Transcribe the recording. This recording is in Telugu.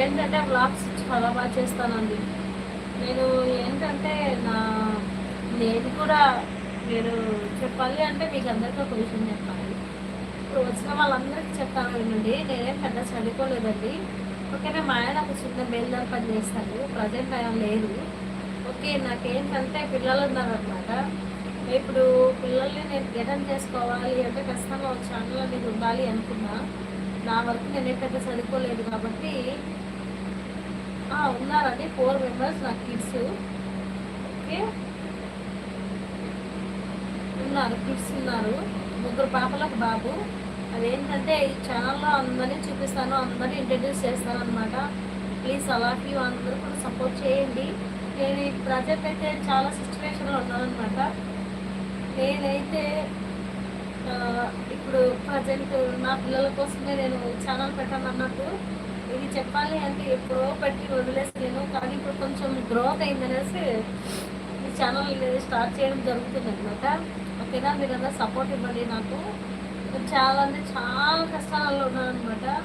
ఏంటంటే వ్లాగ్స్ చాలా బాగా చేస్తానండి. నేను ఏంటంటే నా నేను కూడా నేను చెప్పాలి అంటే మీకు అందరికీ ఒక విషయం చెప్పాలి. ఇప్పుడు వచ్చిన వాళ్ళందరికీ చెప్తాను వినండి. నేనేం పెద్ద చదువుకోలేదండి. ఓకేనా, మా ఆయన ఒక చిన్న బేల్దారి పని చేస్తాడు. ప్రజెంట్ ఆయన లేదు. ఓకే, నాకేంటంటే పిల్లలు ఉన్నారనమాట. ఇప్పుడు పిల్లల్ని నేను గెటన్ చేసుకోవాలి అంటే ఖచ్చితంగా ఒక ఛానల్ అనేది ఉండాలి అనుకున్నా. నా వరకు నేనేం పెద్ద చదువుకోలేదు కాబట్టి ఉన్నారండి 4 మెంబర్స్ నాకు కిడ్స్. ఓకే, కిడ్స్ ఉన్నారు. 3 పాపలు, ఒక బాబు. అదేంటంటే ఈ ఛానల్లో అందరినీ చూపిస్తాను, అందరినీ ఇంట్రడ్యూస్ చేస్తాను అనమాట. ప్లీజ్ అలాఫ్ యూ అందరూ కూడా సపోర్ట్ చేయండి. నేను ఈ ప్రజెంట్ అయితే చాలా సిచ్యువేషన్లో ఉన్నానమాట. నేనైతే ఇప్పుడు ప్రజెంట్ నా పిల్లల కోసమే నేను ఛానల్ పెట్టాను అన్నట్టు. ఇది చెప్పాలి అంటే ఎప్పుడో పెట్టి వదిలేసి నేను, కానీ ఇప్పుడు కొంచెం గ్రోత్ అయిందనేసి ఈ ఛానల్ స్టార్ట్ చేయడం జరుగుతుంది అనమాట. ఓకేనా, మీరందరూ సపోర్ట్ ఇవ్వండి నాకు. చాలా అంటే చాలా కష్టాలలో ఉన్నాను అనమాట.